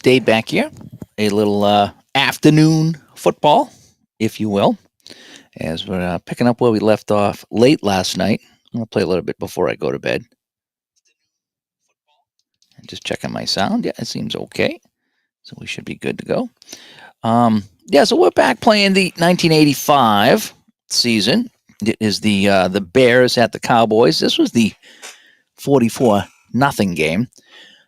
day back here. A little afternoon football, if you will, as we're picking up where we left off late last night. I'm going to play a little bit before I go to bed. Just checking my sound. Yeah, it seems okay. So we should be good to go. So we're back playing the 1985 season. It is the Bears at the Cowboys. This was the 44-0 game.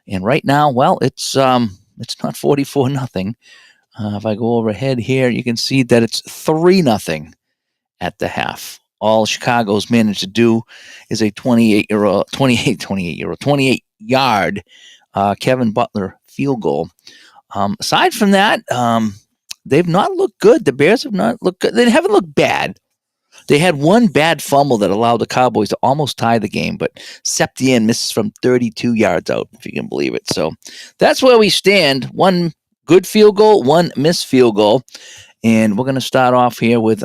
And right now, well, it's not 44-0. If I go overhead here, you can see that it's 3-0 at the half. All Chicago's managed to do is a 28-yard Kevin Butler field goal. Aside from that, they've not looked good. The Bears have not looked good. They haven't looked bad. They had one bad fumble that allowed the Cowboys to almost tie the game, but Septien misses from 32 yards out, if you can believe it. So that's where we stand. One good field goal, one missed field goal. And we're going to start off here with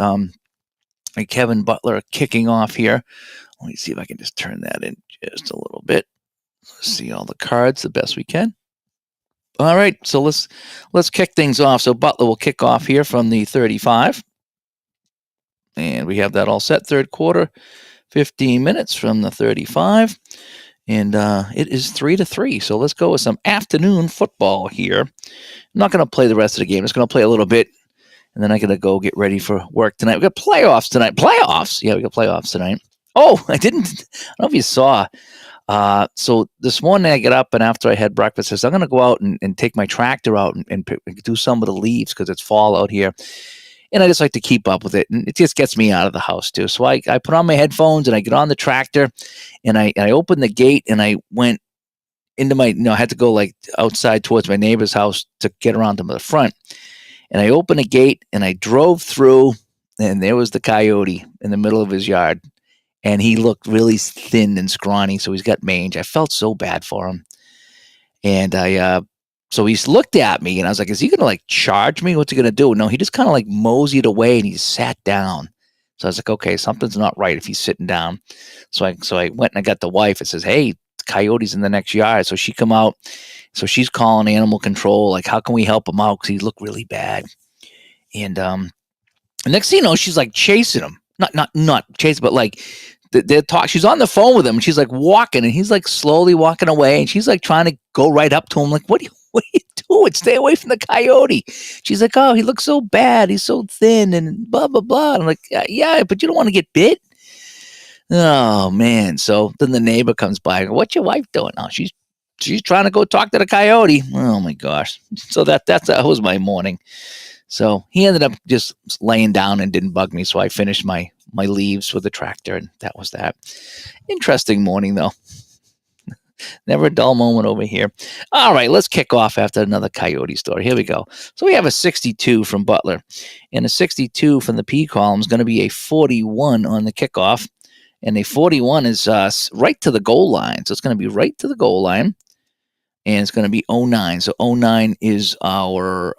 Kevin Butler kicking off here. Let me see if I can just turn that in just a little bit. Let's see all the cards the best we can. All right, so let's kick things off. So Butler will kick off here from the 35. And we have that all set. Third quarter, 15 minutes from the 35. And it is 3-3. So let's go with some afternoon football here. I'm not going to play the rest of the game. I'm just going to play a little bit. And then I'm going to go get ready for work tonight. We got playoffs tonight. Playoffs? Yeah, we got playoffs tonight. Oh, I don't know if you saw. So this morning I get up, and after I had breakfast, I said, I'm going to go out and take my tractor out and do some of the leaves because it's fall out here. And I just like to keep up with it. And it just gets me out of the house, too. So I put on my headphones, and I get on the tractor, and I open the gate, and I went into I had to go like outside towards my neighbor's house to get around to the front. And I opened the gate, and I drove through, and there was the coyote in the middle of his yard. And he looked really thin and scrawny, so he's got mange. I felt so bad for him. And so he looked at me, and I was like, is he going to like charge me? What's he going to do? No, he just kind of like moseyed away, and he sat down. So I was like, okay, something's not right if he's sitting down. So I went and I got the wife. It says, hey, the coyote's in the next yard. So she come out. So she's calling animal control. Like, how can we help him out? Because he looked really bad. And the next thing you know, she's like chasing him. Not chasing, but like they're talking. She's on the phone with him, and she's like walking, and he's like slowly walking away, and she's like trying to go right up to him, like, what are you doing? Stay away from the coyote. She's like, oh, he looks so bad. He's so thin, and blah blah blah. And I'm like, yeah, but you don't want to get bit. Oh man. So then the neighbor comes by. What's your wife doing? Oh, she's trying to go talk to the coyote. Oh my gosh. So that was my morning. So he ended up just laying down and didn't bug me. So I finished my leaves with the tractor, and that was that. Interesting morning, though. Never a dull moment over here. All right, let's kick off after another coyote story. Here we go. So we have a 62 from Butler, and a 62 from the P column is going to be a 41 on the kickoff, and a 41 is right to the goal line. So it's going to be right to the goal line, and it's going to be 09. So 09 is our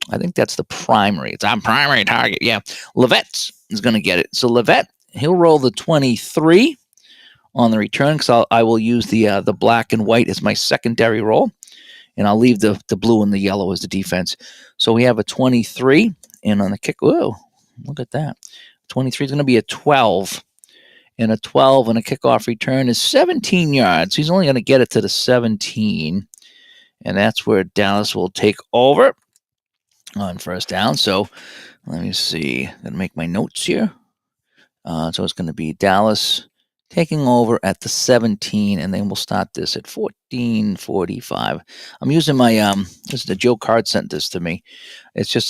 I think that's the primary. It's our primary target. Yeah. Levette is going to get it. So Levette, he'll roll the 23 on the return because I will use the black and white as my secondary roll. And I'll leave the blue and the yellow as the defense. So we have a 23. And on the kick, whoa, look at that. 23 is going to be a 12. And a 12 on a kickoff return is 17 yards. He's only going to get it to the 17. And that's where Dallas will take over on first down. So let me see. I'm going to make my notes here. So it's going to be Dallas taking over at the 17, and then we'll start this at 14:45. I'm using my this is the Joe Card sent this to me. It's just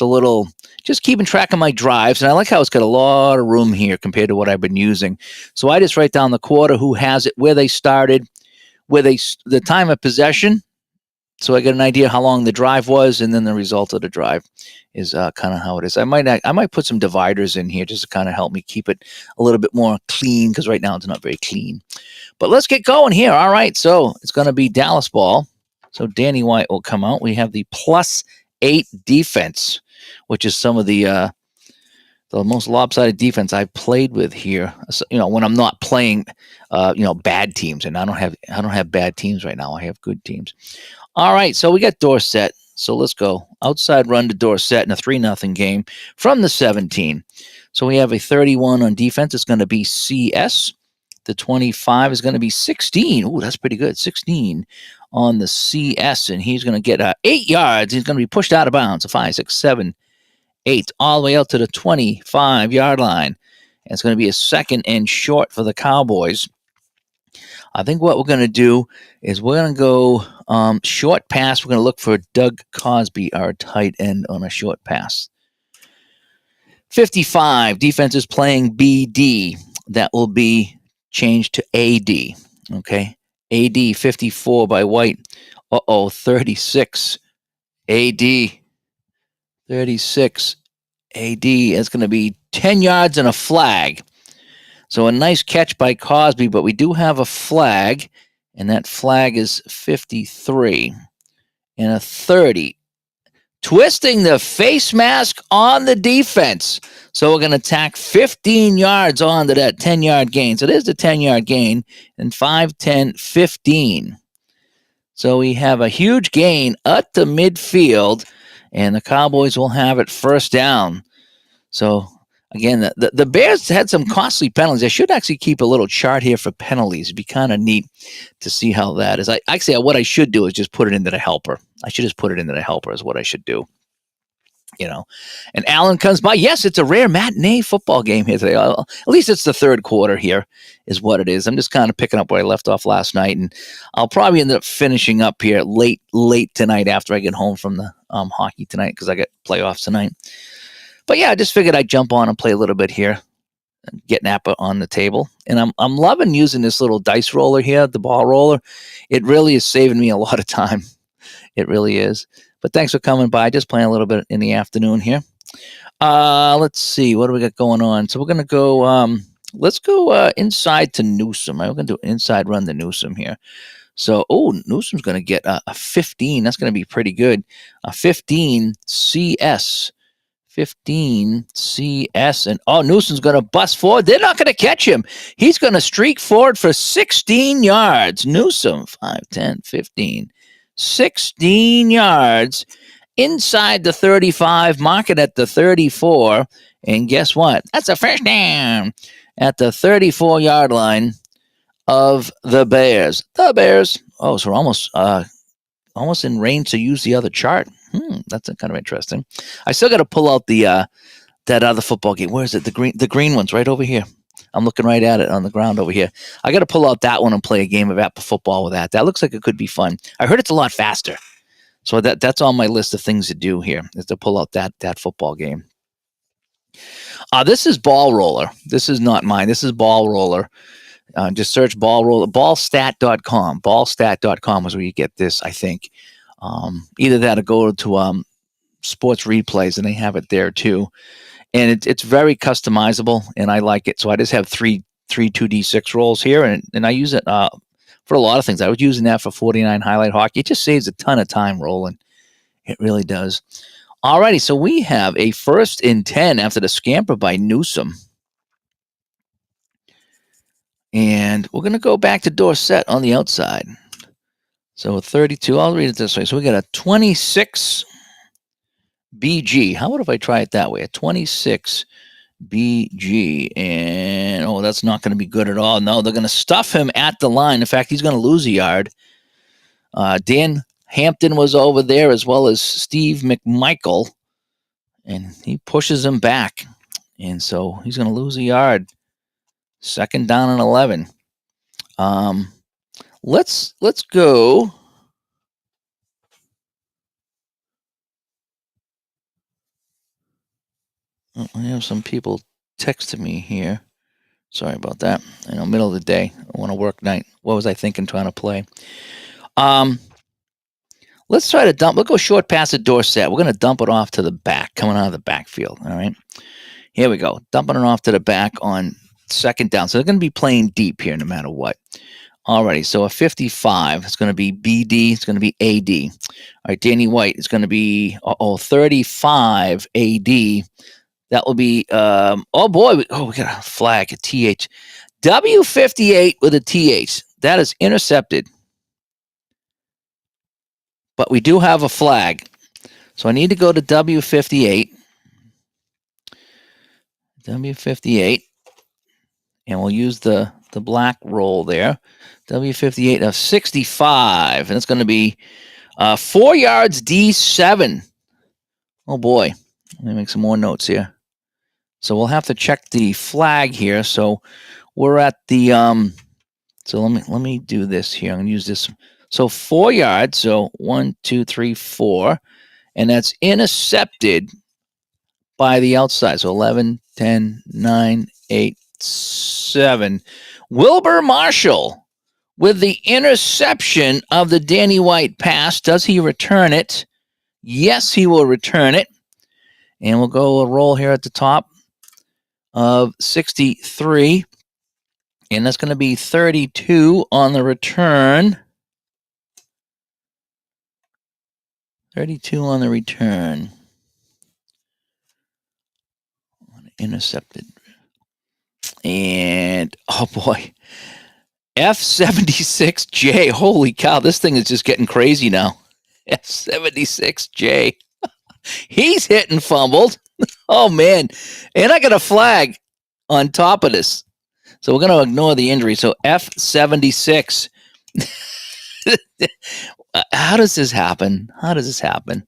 keeping track of my drives, and I like how it's got a lot of room here compared to what I've been using. So I just write down the quarter, who has it, where they started, the time of possession. So I get an idea how long the drive was, and then the result of the drive is kind of how it is. I might put some dividers in here just to kind of help me keep it a little bit more clean, because right now it's not very clean. But let's get going here. All right, so it's going to be Dallas ball. So Danny White will come out. We have the +8 defense, which is some of the most lopsided defense I've played with here. So, when I'm not playing, bad teams, and I don't have bad teams right now. I have good teams. All right, so we got Dorset. So let's go. Outside run to Dorset in a 3-0 game from the 17. So we have a 31 on defense. It's going to be CS. The 25 is going to be 16. Ooh, that's pretty good. 16 on the CS, and he's going to get 8 yards. He's going to be pushed out of bounds. A 5, 6, 7, 8, all the way out to the 25-yard line. And it's going to be a 2nd and short for the Cowboys. I think what we're going to do is we're going to go short pass. We're going to look for Doug Cosby, our tight end, on a short pass. 55, defense is playing BD. That will be changed to AD. Okay. AD 54 by White. 36. AD 36. AD. It's going to be 10 yards and a flag. So a nice catch by Cosby, but we do have a flag, and that flag is 53 and a 30. Twisting the face mask on the defense. So we're going to tack 15 yards onto that 10-yard gain. So there's the 10-yard gain, and 5, 10, 15. So we have a huge gain at the midfield, and the Cowboys will have it first down. So again, the Bears had some costly penalties. I should actually keep a little chart here for penalties. It'd be kind of neat to see how that is. What I should do is just put it into the helper. I should just put it into the helper is what I should do. And Allen comes by. Yes, it's a rare matinee football game here today. At least it's the third quarter here is what it is. I'm just kind of picking up where I left off last night, and I'll probably end up finishing up here late tonight after I get home from the hockey tonight because I got playoffs tonight. But yeah, I just figured I'd jump on and play a little bit here and get APBA on the table. And I'm loving using this little dice roller here, the ball roller. It really is saving me a lot of time. It really is. But thanks for coming by. Just playing a little bit in the afternoon here. Let's see. What do we got going on? So we're going to go, let's go inside to Newsom. We're going to do an inside run to Newsom here. So, Newsom's going to get a 15. That's going to be pretty good. A 15 CS. 15 CS, and Newsom's going to bust forward. They're not going to catch him. He's going to streak forward for 16 yards. Newsom, 5, 10, 15, 16 yards inside the 35, mark it at the 34, and guess what? That's a first down at the 34-yard line of the Bears. The Bears. So we're almost in range to use the other chart. That's kind of interesting. I still got to pull out the that other football game. Where is it? The green one's right over here. I'm looking right at it on the ground over here. I got to pull out that one and play a game of APBA football with that. That looks like it could be fun. I heard it's a lot faster. So that's on my list of things to do here is to pull out that football game. This is Ball Roller. This is not mine. This is Ball Roller. Just search Ball Roller. Ballstat.com. Ballstat.com is where you get this, I think. Either that or go to Sports Replays, and they have it there too. And it's very customizable, and I like it. So I just have three 2D6 rolls here, and I use it for a lot of things. I was using that for 49 highlight hockey. It just saves a ton of time rolling. It really does. Alrighty, so we have a 1st and 10 after the scamper by Newsom. And we're going to go back to Dorset on the outside. So 32, I'll read it this way. So we got a 26 BG. How about if I try it that way? A 26 BG. And, that's not going to be good at all. No, they're going to stuff him at the line. In fact, he's going to lose a yard. Dan Hampton was over there as well as Steve McMichael. And he pushes him back. And so he's going to lose a yard. 2nd down and 11. Let's go. I have some people texting me here. Sorry about that. Middle of the day. I want to work night. What was I thinking trying to play? Let's try to dump. Let's go short pass at Dorset. We're going to dump it off to the back, coming out of the backfield. All right. Here we go. Dumping it off to the back on 2nd down. So they're going to be playing deep here no matter what. Alrighty, so a 55 is going to be BD. It's going to be AD. All right, Danny White is going to be 35 AD. That will be we got a flag, a TH. W58 with a TH. That is intercepted. but we do have a flag. So I need to go to W58. W58. And we'll use the black roll there. W58 of 65. And it's going to be 4 yards D7. Oh boy. Let me make some more notes here. So we'll have to check the flag here. So we're at the so let me do this here. I'm gonna use this. So 4 yards. So 1, 2, 3, 4. And that's intercepted by the outside. So 11, 10, 9, 8, 7. Wilbur Marshall with the interception of the Danny White pass. Does he return it? Yes, he will return it. And we'll go a roll here at the top of 63. And that's going to be 32 on the return. 32 on the return. Intercepted. And, oh boy. F76J. Holy cow, this thing is just getting crazy now. F76J. He's hit and fumbled. Oh, man. And I got a flag on top of this. So we're going to ignore the injury. So F76. How does this happen? How does this happen?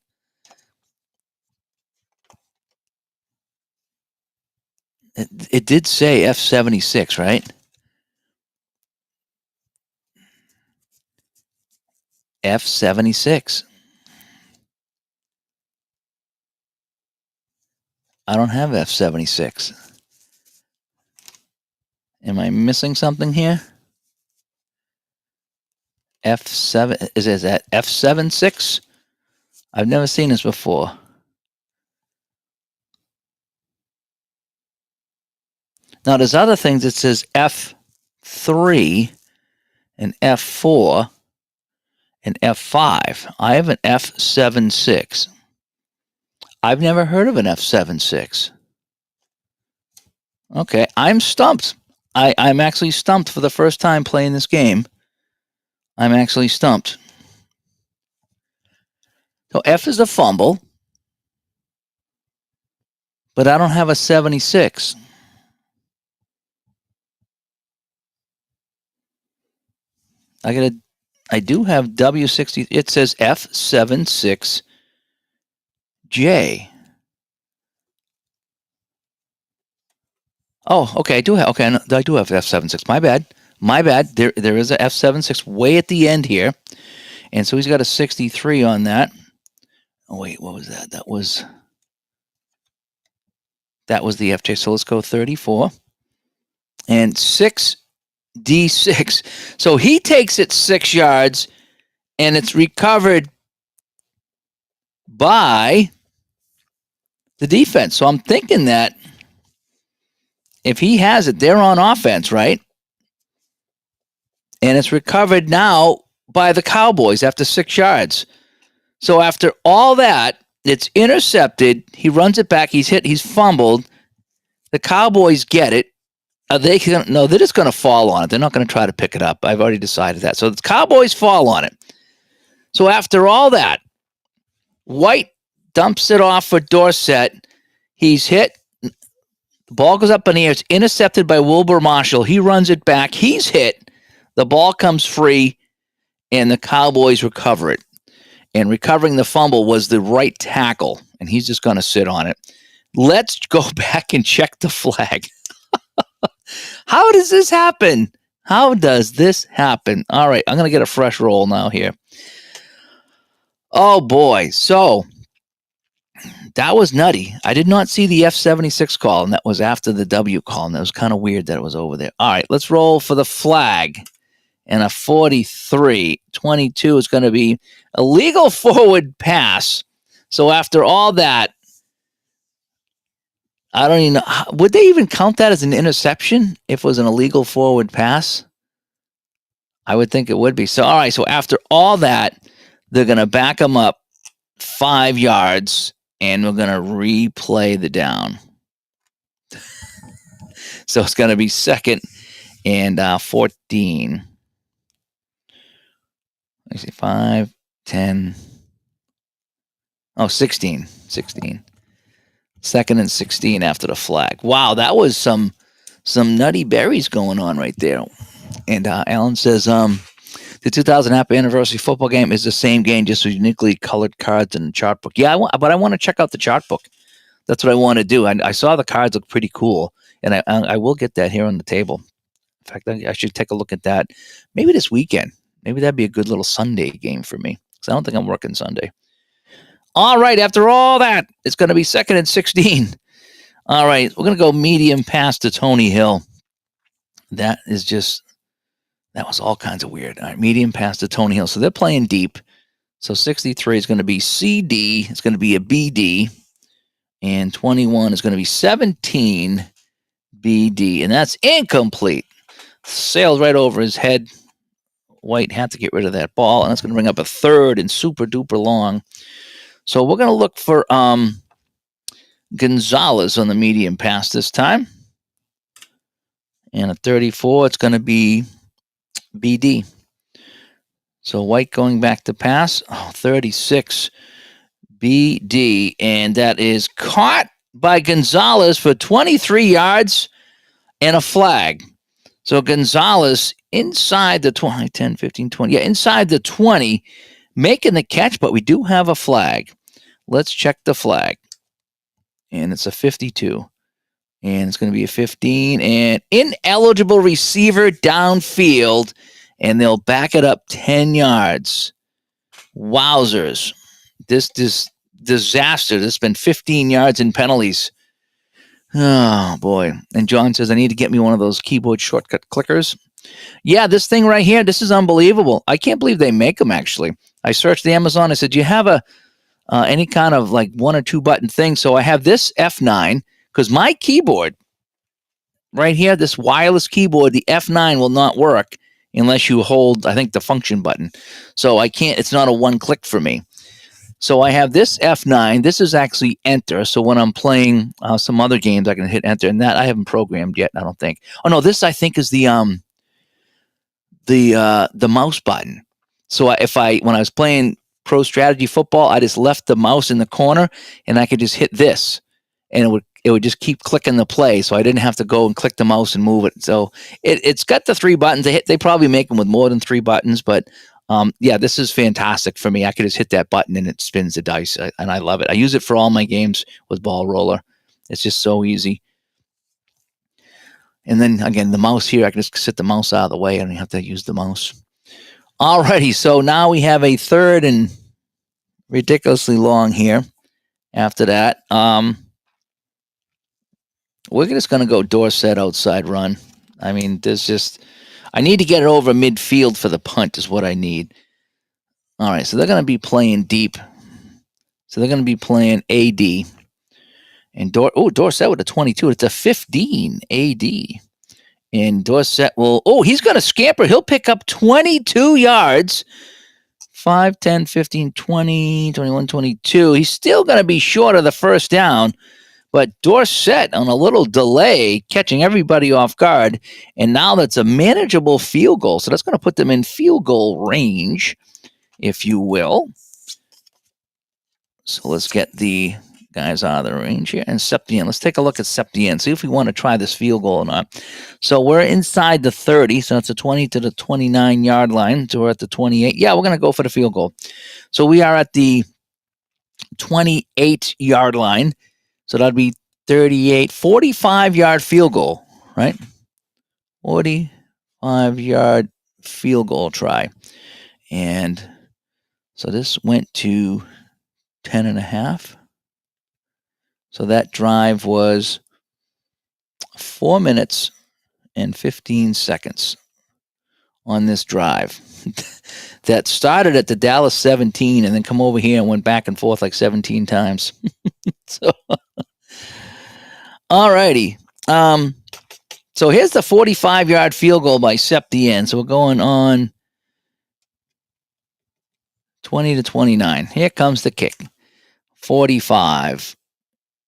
It did say F76, right? F76. I don't have F76. Am I missing something here? F7, is that F76? I've never seen this before. Now, there's other things that says F3 and F4 and F5. I have an F76. I've never heard of an F76. Okay, I'm stumped. I'm actually stumped for the first time playing this game. I'm actually stumped. So F is a fumble, but I don't have a 76. I do have W60. It says F76J. Oh, okay. I do have F76. My bad. There is a F76 way at the end here, and so he's got a 63 on that. Oh wait, what was that? That was the FJ. So let's go 34 and 6D6. So he takes it 6 yards, and it's recovered by the defense. So I'm thinking that if he has it, they're on offense, right? And it's recovered now by the Cowboys after 6 yards. So after all that, it's intercepted. He runs it back. He's hit. He's fumbled. The Cowboys get it. They're just going to fall on it. They're not going to try to pick it up. I've already decided that. So the Cowboys fall on it. So after all that, White dumps it off for Dorsett. He's hit. The ball goes up in the air. It's intercepted by Wilbur Marshall. He runs it back. He's hit. The ball comes free, and the Cowboys recover it. And recovering the fumble was the right tackle, and he's just going to sit on it. Let's go back and check the flag. How does this happen? How does this happen? All right, I'm going to get a fresh roll now here. Oh, boy. So that was nutty. I did not see the F76 call, and that was after the W call, and that was kind of weird that it was over there. All right, let's roll for the flag. And a 43. 22 is going to be a legal forward pass. So after all that, I don't even know. Would they even count that as an interception if it was an illegal forward pass? I would think it would be. So, all right. So after all that, they're going to back them up 5 yards, and we're going to replay the down. So it's going to be 2nd and 14. I see 5, 10. Oh, 16. 16. Second and 16 after the flag. Wow, that was some nutty berries going on right there. And Alan says, the 2000 APBA anniversary football game is the same game, just with uniquely colored cards and chart book. Yeah, but I want to check out the chart book. That's what I want to do. I saw the cards look pretty cool, and I will get that here on the table. In fact, I should take a look at that maybe this weekend. Maybe that'd be a good little Sunday game for me, because I don't think I'm working Sunday. All right, after all that, it's going to be second and 16. All right, we're going to go medium pass to Tony Hill. That was all kinds of weird. All right, medium pass to Tony Hill. So they're playing deep. So 63 is going to be CD. It's going to be a BD. And 21 is going to be 17 BD. And that's incomplete. Sailed right over his head. White had to get rid of that ball. And that's going to bring up a third and super duper long. So we're going to look for Gonzalez on the medium pass this time. And a 34, it's going to be BD. So White going back to pass. 36 BD. And that is caught by Gonzalez for 23 yards and a flag. So Gonzalez inside the 20, 10, 15, 20. Yeah, inside the 20, making the catch, but we do have a flag. Let's check the flag. And it's a 52. And it's going to be a 15. And ineligible receiver downfield. And they'll back it up 10 yards. Wowzers. This disaster. This has been 15 yards in penalties. Oh, boy. And John says, I need to get me one of those keyboard shortcut clickers. Yeah, this thing right here, this is unbelievable. I can't believe they make them, actually. I searched the Amazon. I said, do you have any kind of like 1 or 2 button thing? So I have this F9, because my keyboard right here, this wireless keyboard, the F9 will not work unless you hold, I think, the function button. So I can't, it's not a one click for me. So I have this F9. This is actually enter. So when I'm playing some other games, I can hit enter. And that I haven't programmed yet, I don't think. Oh, no, this I think is the mouse button. So when I was playing pro strategy football, I just left the mouse in the corner and I could just hit this. And it would just keep clicking the play, so I didn't have to go and click the mouse and move it. So it's got the 3 buttons. They probably make them with more than 3 buttons, but yeah, this is fantastic for me. I could just hit that button and it spins the dice, and I love it. I use it for all my games with Ball Roller. It's just so easy. And then again, the mouse here, I can just sit the mouse out of the way. I don't have to use the mouse. Alrighty, so now we have a third and ridiculously long here. After that, we're just going to go Dorsett outside run. I mean, I need to get it over midfield for the punt is what I need. All right, so they're going to be playing deep. So they're going to be playing AD. And Dorsett with a 22. It's a 15 AD. And Dorsett he's going to scamper. He'll pick up 22 yards. 5, 10, 15, 20, 21, 22. He's still going to be short of the first down. But Dorsett on a little delay, catching everybody off guard. And now that's a manageable field goal. So that's going to put them in field goal range, if you will. So let's get the guys out of the range here. And Septien. Let's take a look at Septien. See if we want to try this field goal or not. So we're inside the 30. So it's a 20 to the 29-yard line. So we're at the 28. Yeah, we're going to go for the field goal. So we are at the 28-yard line. So that'd be 38, 45-yard field goal, right? 45-yard field goal try. And so this went to 10.5. So that drive was 4 minutes and 15 seconds on this drive. That started at the Dallas 17 and then come over here and went back and forth like 17 times. So, all righty. So here's the 45-yard field goal by Septien. So we're going on 20 to 29. Here comes the kick. 45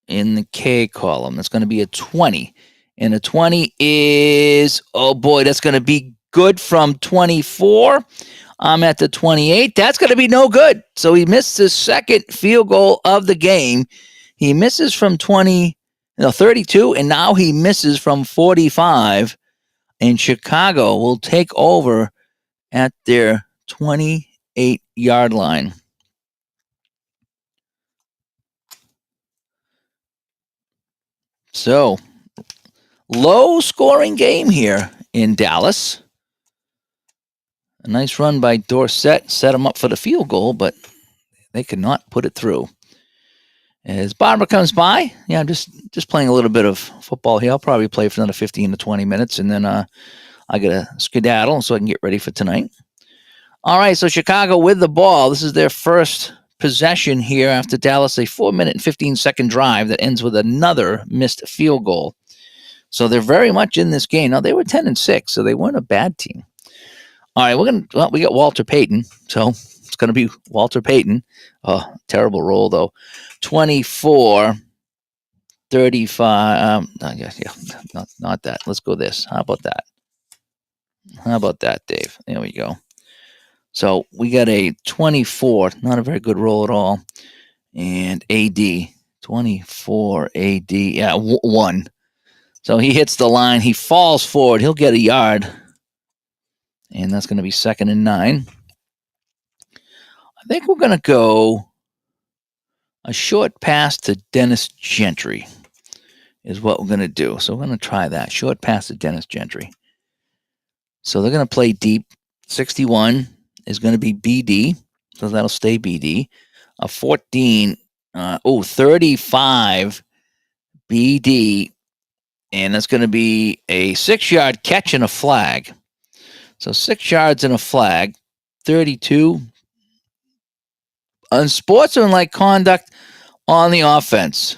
in the K column. That's going to be a 20. And a 20 is, oh boy, that's going to be good from 24. I'm at the 28. That's going to be no good. So he missed his second field goal of the game. He misses from 32, and now he misses from 45. And Chicago will take over at their 28-yard line. So, low scoring game here in Dallas. A nice run by Dorsett set him up for the field goal, but they could not put it through. As Barbara comes by, yeah, I'm just playing a little bit of football here. I'll probably play for another 15 to 20 minutes, and then I got to skedaddle so I can get ready for tonight. All right, so Chicago with the ball. This is their first possession here after Dallas, a 4-minute and 15-second drive that ends with another missed field goal. So they're very much in this game. Now, they were 10-6, so they weren't a bad team. All right, we got Walter Payton, so it's going to be Walter Payton. Oh, terrible roll, though. 24, 35. Not that. Let's go this. How about that? How about that, Dave? There we go. So we got a 24, not a very good roll at all. And AD, 24 AD, yeah, 1. So he hits the line. He falls forward. He'll get a yard. And that's going to be 2nd and 9. I think we're going to go a short pass to Dennis Gentry is what we're going to do. So we're going to try that. Short pass to Dennis Gentry. So they're going to play deep. 61 is going to be BD. So that'll stay BD. A 35 BD. And that's going to be a 6-yard catch and a flag. So 6 yards and a flag. 32. Unsportsmanlike conduct on the offense.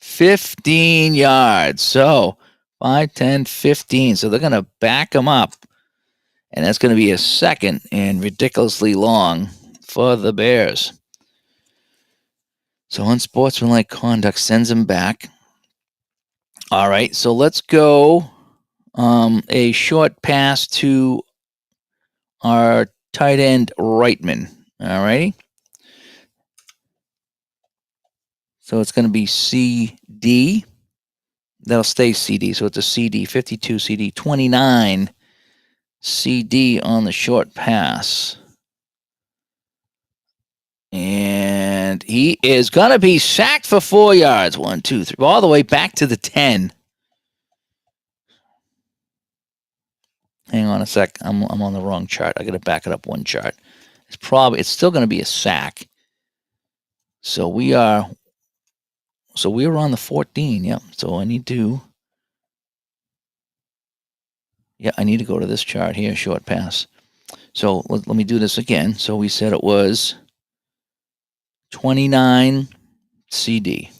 15 yards. So 5, 10, 15. So they're going to back them up. And that's going to be a 2nd and ridiculously long for the Bears. So unsportsmanlike conduct sends them back. All right, so let's go a short pass to our tight end Reitman. All righty. So it's going to be CD. That'll stay CD. So it's a CD, 52 CD, 29 CD on the short pass. And he is going to be sacked for 4 yards. 1, 2, 3, all the way back to the 10. Hang on a sec. I'm on the wrong chart. I got to back it up one chart. It's still going to be a sack. So we're on the 14. Yep. So I need to go to this chart here, short pass. So let me do this again. So we said it was 29 CD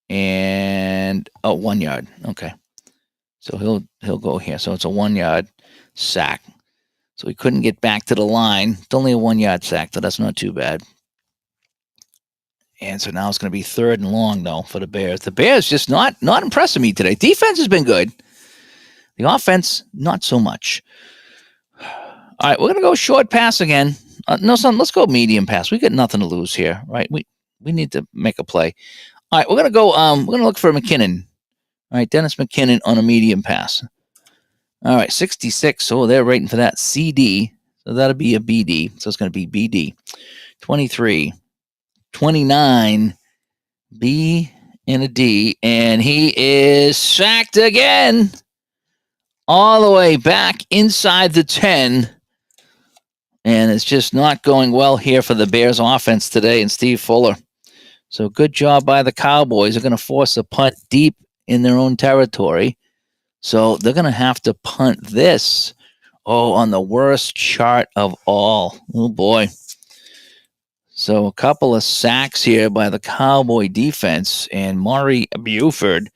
and 1 yard. Okay. So he'll go here. So it's a 1 yard sack. So he couldn't get back to the line. It's only a 1 yard sack, so that's not too bad. And so now it's going to be 3rd and long, though, for the Bears. The Bears just not impressing me today. Defense has been good. The offense, not so much. All right, we're going to go short pass again. No, son, let's go medium pass. We got nothing to lose here, right? We need to make a play. All right, we're going to go. We're going to look for McKinnon. All right, Dennis McKinnon on a medium pass. All right, 66. So they're waiting for that CD. So that'll be a BD. So it's going to be BD. 23, 29, B and a D. And he is sacked again. All the way back inside the 10. And it's just not going well here for the Bears offense today and Steve Fuller. So good job by the Cowboys. They're going to force a punt deep in their own territory. So they're going to have to punt this. On the worst chart of all. Oh, boy. So a couple of sacks here by the Cowboy defense. And Maury Buford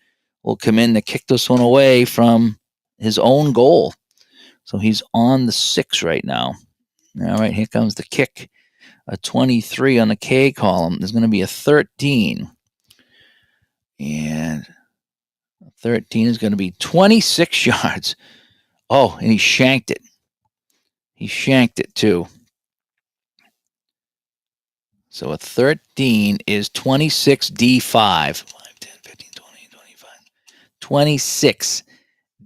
will come in to kick this one away from his own goal. So he's on the 6 right now. All right, here comes the kick. A 23 on the K column. There's going to be a 13. And 13 is going to be 26 yards. Oh, and he shanked it. He shanked it too. So a 13 is 26D5. 5, 10, 15, 20, 25.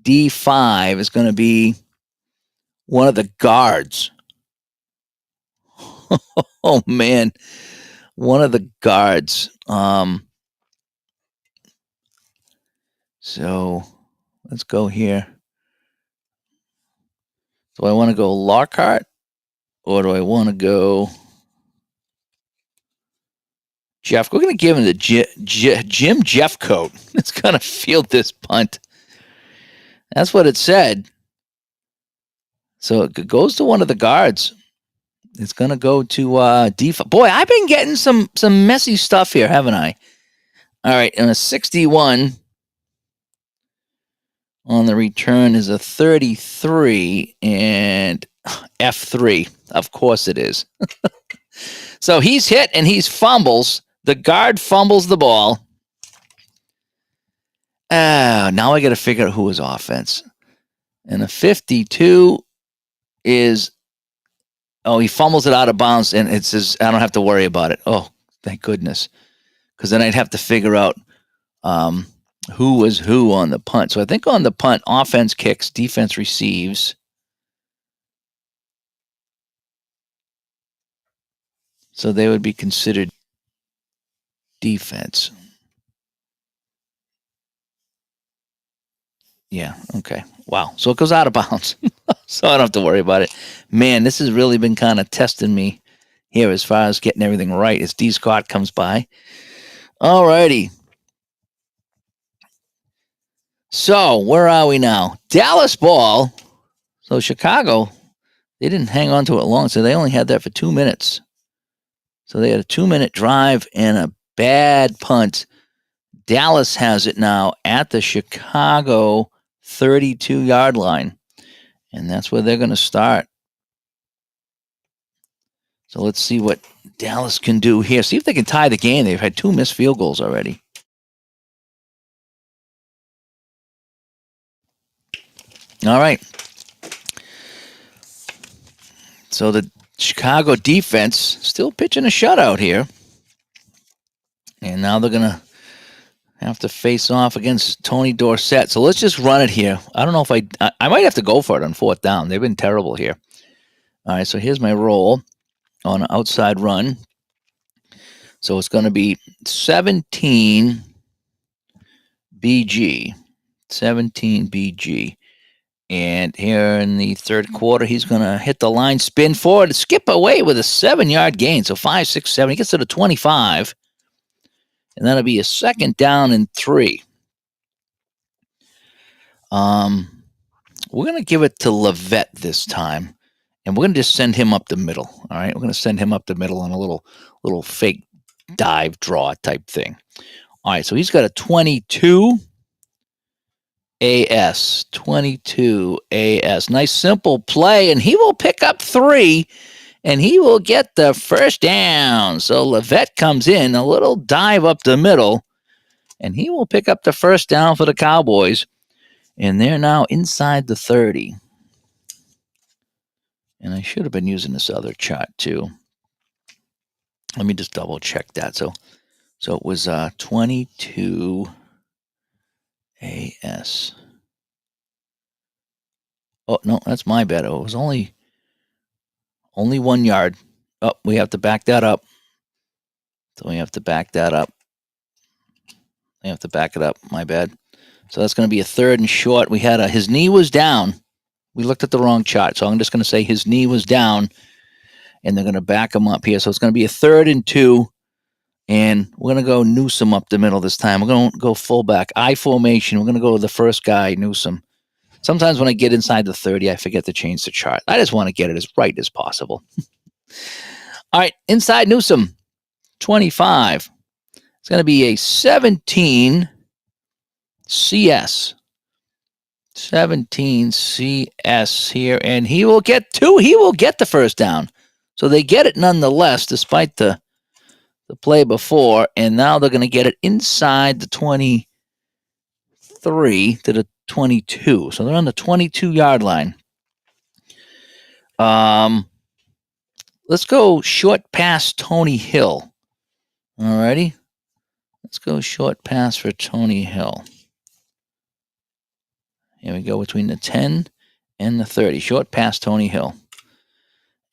26D5 is going to be one of the guards. Oh, man. One of the guards. So let's go here. Do I want to go Lockhart or do I want to go Jeff? We're going to give him the Jim Jeffcoat. It's going to field this punt. That's what it said. So it goes to one of the guards. It's going to go to D5. Boy, I've been getting some messy stuff here, haven't I? All right, and a 61 on the return is a 33 and F3. Of course it is. So he's hit and he's fumbles. The guard fumbles the ball. Now I got to figure out who is offense. And a 52 is, he fumbles it out of bounds, and it says I don't have to worry about it. Oh, thank goodness. Because then I'd have to figure out who was who on the punt. So I think on the punt, offense kicks, defense receives. So they would be considered defense. Yeah, okay. Wow. So it goes out of bounds. So I don't have to worry about it. Man, this has really been kind of testing me here as far as getting everything right as D. Scott comes by. All righty. So where are we now? Dallas ball. So Chicago, they didn't hang on to it long, so they only had that for 2 minutes. So they had a 2-minute drive and a bad punt. Dallas has it now at the Chicago 32-yard line. And that's where they're going to start. So let's see what Dallas can do here. See if they can tie the game. They've had 2 missed field goals already. All right. So the Chicago defense still pitching a shutout here. And now they're going to have to face off against Tony Dorsett. So let's just run it here. I don't know if I might have to go for it on 4th down. They've been terrible here. All right, so here's my roll on an outside run. So it's going to be 17 BG. 17 BG. And here in the 3rd quarter, he's going to hit the line, spin forward, skip away with a 7-yard gain. So 5, 6, 7. He gets to the 25. And that'll be a 2nd down and 3. We're going to give it to Levette this time. And we're going to just send him up the middle. All right. We're going to send him up the middle on a little fake dive draw type thing. All right. So he's got a 22 AS. 22 AS. Nice simple play. And he will pick up 3. And he will get the 1st down. So Levette comes in, a little dive up the middle. And he will pick up the 1st down for the Cowboys. And they're now inside the 30. And I should have been using this other chart too. Let me just double check that. So it was 22 AS. Oh, no, that's my bad. Oh, it was only 1 yard. Oh, we have to back that up. So we have to back that up. We have to back it up. My bad. So that's going to be a 3rd and short. We had his knee was down. We looked at the wrong chart. So I'm just going to say his knee was down. And they're going to back him up here. So it's going to be a 3rd and 2. And we're going to go Newsome up the middle this time. We're going to go fullback. I formation. We're going to go with the first guy, Newsome. Sometimes when I get inside the 30, I forget to change the chart. I just want to get it as right as possible. All right, inside Newsome, 25. It's going to be a 17 CS. 17 CS here. And he will get 2. He will get the 1st down. So they get it nonetheless, despite the play before, and now they're going to get it inside the 23 to the 22. So they're on the 22-yard line. Let's go short pass Tony Hill. Alrighty. Let's go short pass for Tony Hill. Here we go between the 10 and the 30. Short pass Tony Hill.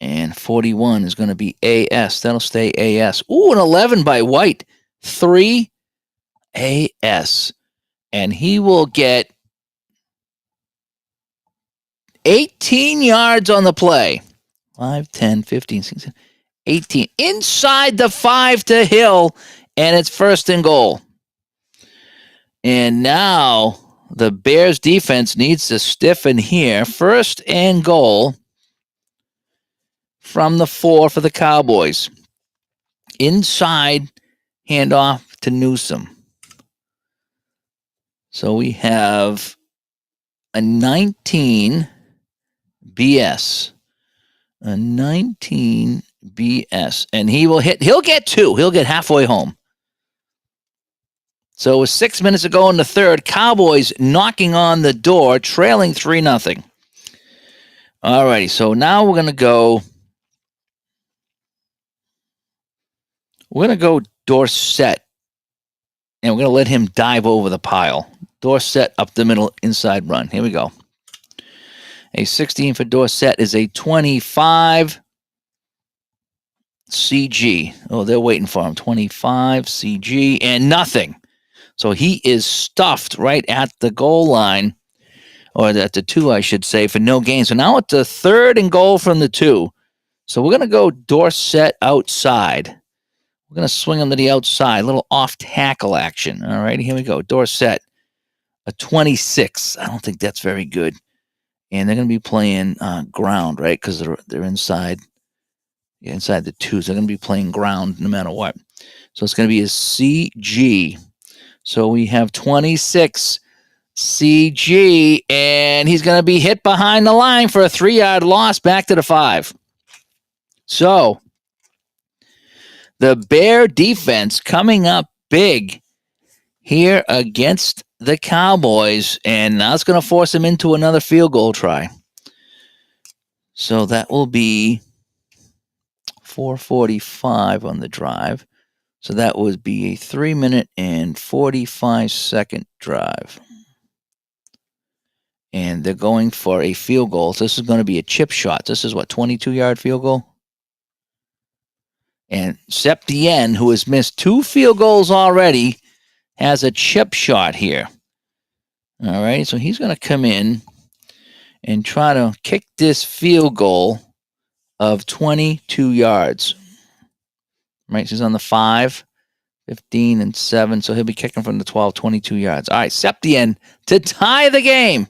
And 41 is going to be AS. That'll stay AS. Ooh, an 11 by White. 3 AS. And he will get 18 yards on the play. 5, 10, 15, 16, 18. Inside the 5 to Hill. And it's first and goal. And now the Bears defense needs to stiffen here. First and goal from the 4 for the Cowboys. Inside, handoff to Newsom. So we have a 19 BS. A 19 BS. And he'll get 2. He'll get halfway home. So it was 6 minutes ago in the third. Cowboys knocking on the door, trailing 3-0. All righty, so now we're going to go. We're going to go Dorsett, and we're going to let him dive over the pile. Dorsett up the middle, inside run. Here we go. A 16 for Dorsett is a 25 CG. Oh, they're waiting for him. 25 CG and nothing. So he is stuffed right at the goal line, or at the 2, I should say, for no gain. So now it's a 3rd and goal from the 2. So we're going to go Dorsett outside. We're going to swing him to the outside. A little off-tackle action. All right, here we go. Dorsett, a 26. I don't think that's very good. And they're going to be playing ground, right, because they're inside. Yeah, inside the 2. So they're going to be playing ground no matter what. So it's going to be a CG. So we have 26 CG, and he's going to be hit behind the line for a 3-yard loss back to the 5. So the Bear defense coming up big here against the Cowboys, and that's going to force him into another field goal try. So that will be 4:45 on the drive. So that would be a 3-minute and 45-second drive. And they're going for a field goal. So this is going to be a chip shot. This is what, 22-yard field goal? And Septien, who has missed 2 field goals already, has a chip shot here. All right, so he's going to come in and try to kick this field goal of 22 yards. Right, so he's on the 5, 15, and 7, so he'll be kicking from the 12, 22 yards. All right, Septien to tie the game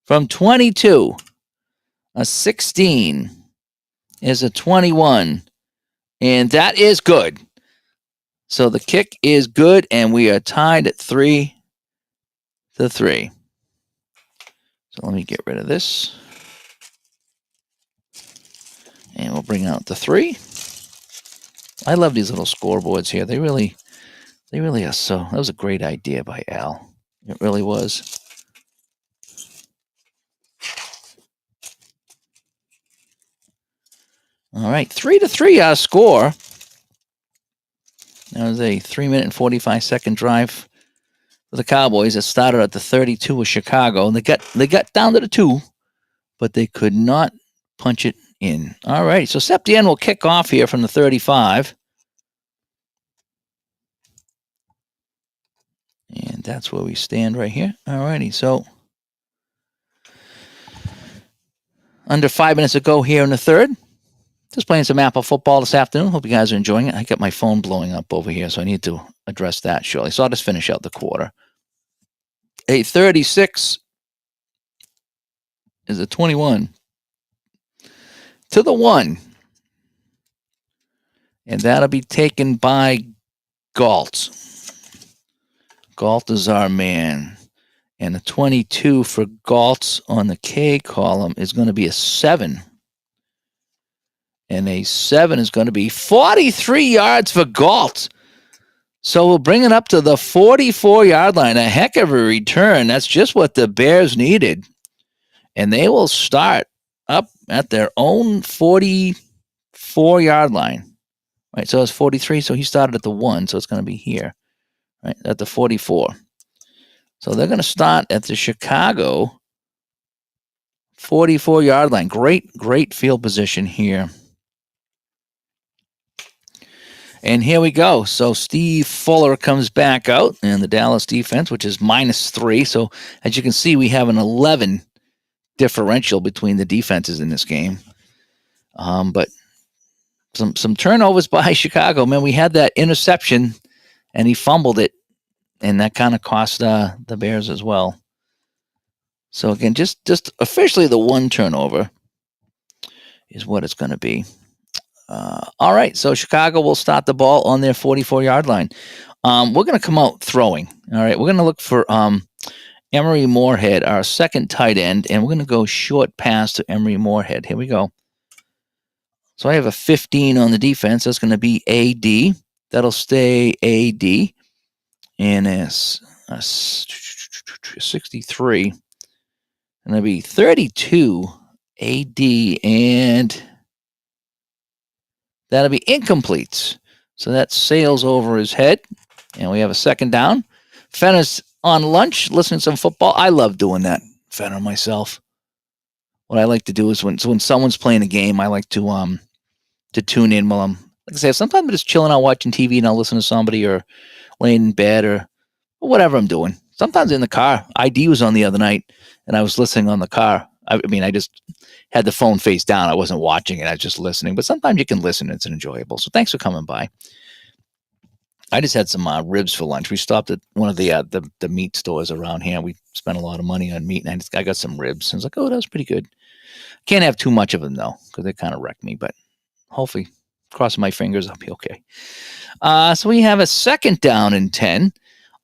from 22. A 16 is a 21, and that is good. So the kick is good, and we are tied at 3-3. So let me get rid of this. And we'll bring out the 3. I love these little scoreboards here. They really are so. That was a great idea by Al. It really was. All right, 3-3 our score. That was a 3-minute and 45-second drive for the Cowboys. It started at the 32 of Chicago. They got down to the 2, but they could not punch it in. All right, so Septien will kick off here from the 35. And that's where we stand right here. All righty, so under 5 minutes to go here in the third. Just playing some APBA football this afternoon. Hope you guys are enjoying it. I got my phone blowing up over here, so I need to address that shortly. So I'll just finish out the quarter. A 36 is a 21 to the 1. And that'll be taken by Galt. Galt is our man. And a 22 for Galt on the K column is going to be a 7. And a 7 is going to be 43 yards for Galt. So we'll bring it up to the 44-yard line. A heck of a return. That's just what the Bears needed. And they will start up at their own 44-yard line. Right, so it's 43. So he started at the 1, so it's going to be here, right, at the 44. So they're going to start at the Chicago 44-yard line. Great field position here. And here we go. So Steve Fuller comes back out in the Dallas defense, which is -3. So as you can see, we have an 11 differential between the defenses in this game. But some turnovers by Chicago. Man, we had that interception, and he fumbled it, and that kind of cost the Bears as well. So again, just officially the 1 turnover is what it's going to be. All right, so Chicago will start the ball on their 44-yard line. We're going to come out throwing. All right, we're going to look for Emery Moorhead, our second tight end, and we're going to go short pass to Emery Moorhead. Here we go. So I have a 15 on the defense. That's going to be AD. That'll stay AD. And a 63. And that'll be 32 AD. And that'll be incomplete. So that sails over his head. And we have a second down. Fenner's on lunch, listening to some football. I love doing that, Fenner, myself. What I like to do is when someone's playing a game, I like to tune in while I'm, like I say, sometimes I'm just chilling out watching TV and I'll listen to somebody or laying in bed or whatever I'm doing. Sometimes in the car. ID was on the other night and I was listening on the car. I just had the phone face down. I wasn't watching it. I was just listening. But sometimes you can listen. It's enjoyable. So thanks for coming by. I just had some ribs for lunch. We stopped at one of the meat stores around here. We spent a lot of money on meat, and I got some ribs. And I was like, oh, that was pretty good. Can't have too much of them, though, because they kind of wreck me. But hopefully, crossing my fingers, I'll be okay. So we have a second down and 10.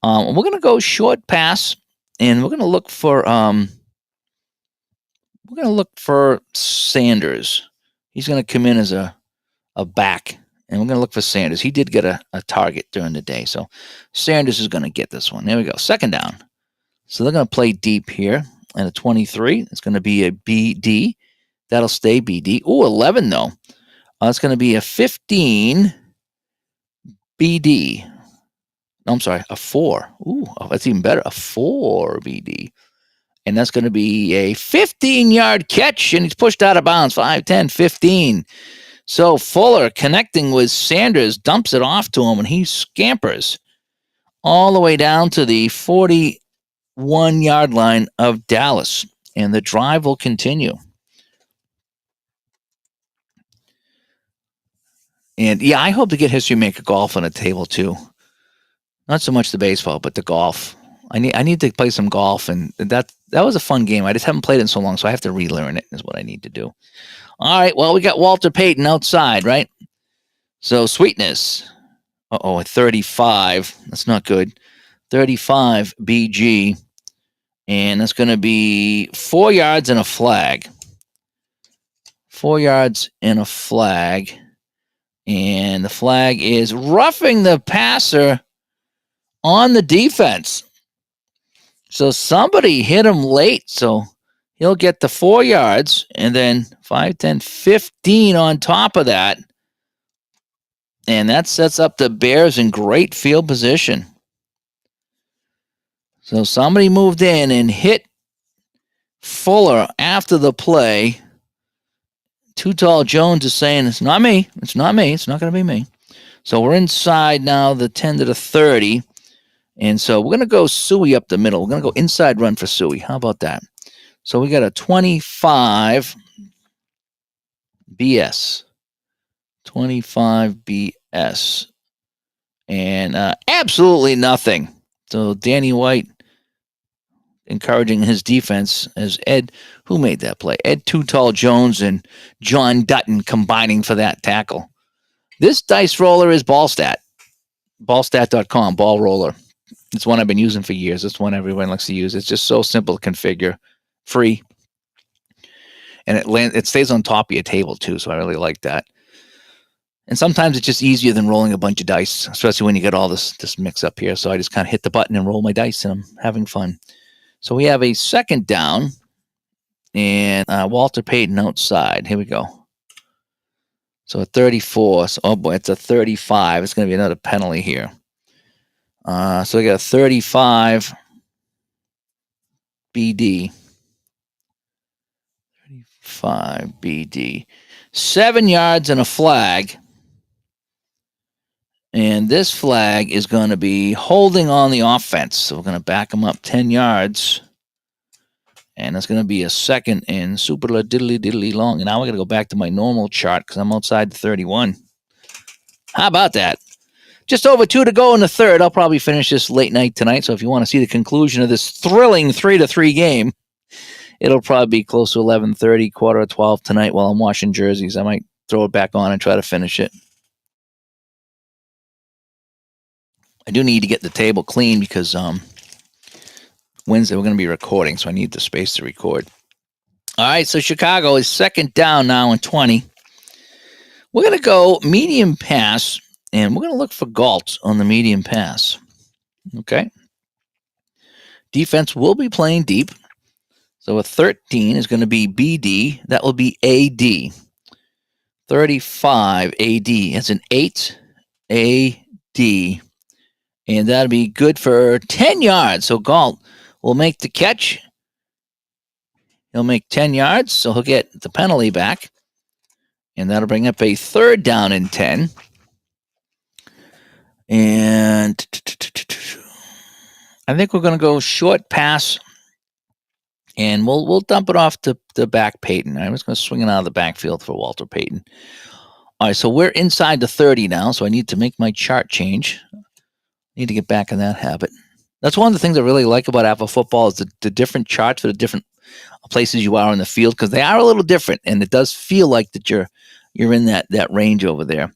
We're going to go short pass, and we're going to look for Sanders. He's going to come in as a back, and we're going to look for Sanders. He did get a target during the day, so Sanders is going to get this one. There we go. Second down. So they're going to play deep here at a 23. It's going to be a BD. That'll stay BD. Ooh, 11, though. It's going to be a 15 BD. No, I'm sorry, a 4. Ooh, that's even better. A 4 BD. And that's going to be a 15-yard catch, and he's pushed out of bounds. 5, 10, 15. So Fuller connecting with Sanders, dumps it off to him, and he scampers all the way down to the 41-yard line of Dallas. And the drive will continue. And, yeah, I hope to get History Maker Golf on the table, too. Not so much the baseball, but the golf. I need to play some golf, and that was a fun game. I just haven't played it in so long, so I have to relearn it is what I need to do. All right, well, we got Walter Payton outside, right? So Sweetness. A 35. That's not good. 35 BG. And that's going to be 4 yards and a flag. 4 yards and a flag. And the flag is roughing the passer on the defense. So somebody hit him late, so he'll get the 4 yards, and then 5, 10, 15 on top of that. And that sets up the Bears in great field position. So somebody moved in and hit Fuller after the play. Too Tall Jones is saying, it's not me. It's not me. It's not going to be me. So we're inside now, the 10 to the 30. And so we're going to go Suey up the middle. We're going to go inside run for Suey. How about that? So we got a 25 BS. 25 BS. And absolutely nothing. So Danny White encouraging his defense as Ed, who made that play? Ed Too Tall Jones and John Dutton combining for that tackle. This dice roller is Ballstat. Ballstat.com, ball roller. It's one I've been using for years. It's one everyone likes to use. It's just so simple to configure. Free. And it stays on top of your table, too, so I really like that. And sometimes it's just easier than rolling a bunch of dice, especially when you get all this mix up here. So I just kind of hit the button and roll my dice, and I'm having fun. So we have a second down And Walter Payton outside. Here we go. So a 34. So, oh boy, it's a 35. It's going to be another penalty here. So we got a 35 BD. 35 BD. 7 yards and a flag. And this flag is going to be holding on the offense. So we're going to back them up 10 yards. And it's going to be a second and super diddly long. And now we're going to go back to my normal chart because I'm outside the 31. How about that? Just over 2 to go in the third. I'll probably finish this late night tonight. So if you want to see the conclusion of this thrilling 3-3 game, it'll probably be close to 11:30, quarter of 12 tonight while I'm washing jerseys. I might throw it back on and try to finish it. I do need to get the table clean because Wednesday we're going to be recording, so I need the space to record. All right, so Chicago is second down now and 20. We're going to go medium pass, and we're going to look for Galt on the medium pass. Okay. Defense will be playing deep. So a 13 is going to be BD. That will be AD. 35 AD. It's an 8 AD. And that'll be good for 10 yards. So Galt will make the catch. He'll make 10 yards, so he'll get the penalty back. And that'll bring up a third down and 10. And I think we're going to go short pass. And we'll dump it off to the back Payton. I was going to swing it out of the backfield for Walter Payton. All right, so we're inside the 30 now, so I need to make my chart change. Need to get back in that habit. That's one of the things I really like about APBA football is the different charts for the different places you are in the field because they are a little different, and it does feel like that you're in that range over there.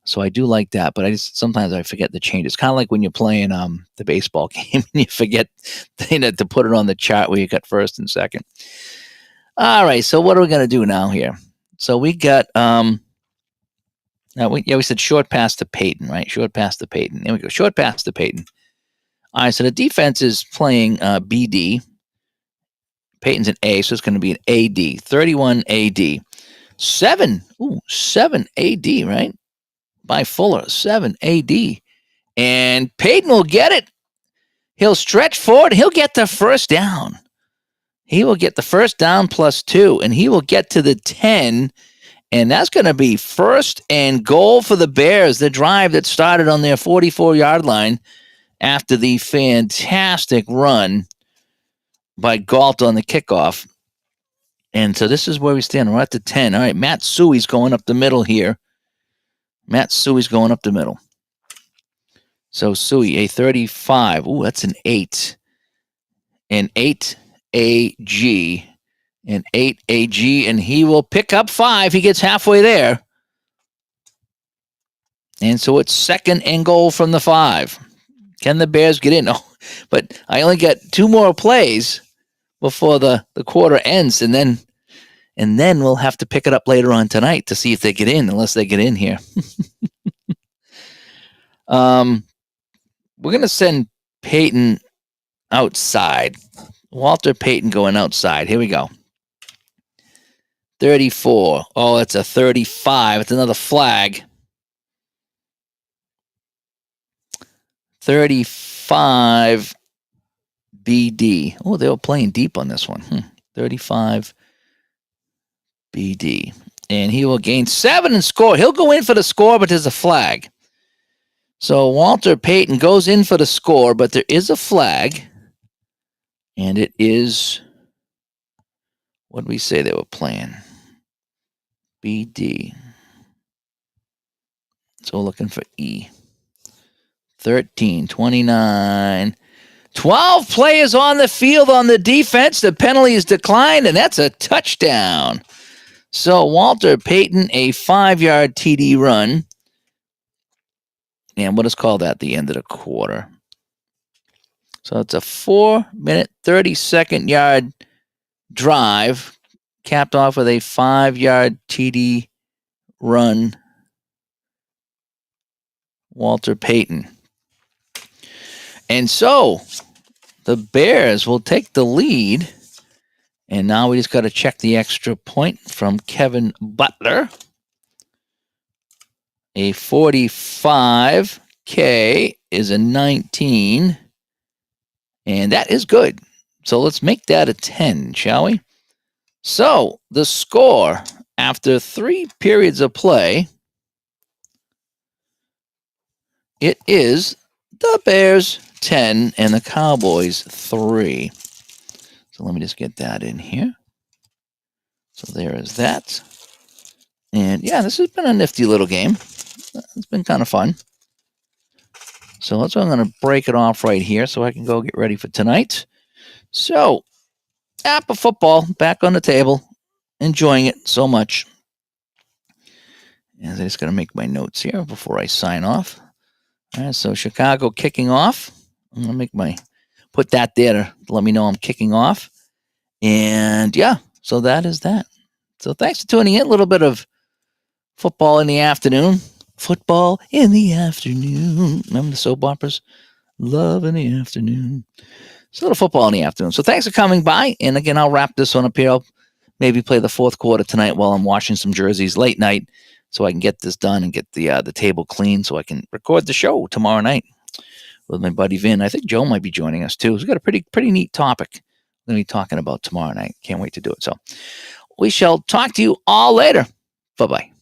So I do like that, but sometimes I forget to change. It's kind of like when you're playing the baseball game and you forget to put it on the chart where you got first and second. All right, so what are we going to do now here? So we got we said short pass to Payton, right? Short pass to Payton. There we go. Short pass to Payton. All right, so the defense is playing BD. Payton's an A, so it's going to be an AD. 31 AD. 7 AD, right? By Fuller. 7 AD. And Payton will get it. He'll stretch forward. He'll get the first down. He will get the first down +2, and he will get to the 10. And that's going to be first and goal for the Bears, the drive that started on their 44-yard line after the fantastic run by Galt on the kickoff. And so this is where we stand. We're at the 10. All right, Matt Suey's going up the middle here. Matt Suey's going up the middle. So Suey, a 35. Ooh, that's an 8. An 8 AG. An 8 AG, and he will pick up 5. He gets halfway there. And so it's second and goal from the 5. Can the Bears get in? Oh, but I only got 2 more plays before the quarter ends, and then we'll have to pick it up later on tonight to see if they get in, unless they get in here. We're going to send Payton outside. Walter Payton going outside. Here we go. 34. Oh, it's a 35. It's another flag. 35 BD. Oh, they were playing deep on this one. 35 BD. And he will gain 7 and score. He'll go in for the score, but there's a flag. So Walter Payton goes in for the score, but there is a flag. And it is, what did we say they were playing? BD. So we're looking for E. 13, 29, 12 players on the field on the defense. The penalty is declined, and that's a touchdown. So Walter Payton, a 5-yard TD run. And what is called at the end of the quarter. So it's a 4-minute, 32nd yard drive, capped off with a 5-yard TD run. Walter Payton. And so the Bears will take the lead And now we just got to check the extra point from Kevin Butler. A 45K is a 19. And that is good. So let's make that a 10, shall we? So the score after 3 periods of play, it is the Bears 10 and the Cowboys 3. So let me just get that in here. So there is that. And yeah, this has been a nifty little game. It's been kind of fun. So I'm going to break it off right here so I can go get ready for tonight. So, APBA football back on the table. Enjoying it so much. And I just got to make my notes here before I sign off. All right, so Chicago kicking off. I'm going to put that there to let me know I'm kicking off. And yeah, so that is that. So thanks for tuning in. A little bit of football in the afternoon. Football in the afternoon. Remember the soap operas? Love in the afternoon. It's a little football in the afternoon. So thanks for coming by. And again, I'll wrap this one up here. I'll maybe play the fourth quarter tonight while I'm washing some jerseys late night so I can get this done and get the table clean so I can record the show tomorrow night with my buddy Vin. I think Joe might be joining us too. We've got a pretty neat topic we're going to be talking about tomorrow night. Can't wait to do it. So we shall talk to you all later. Bye-bye.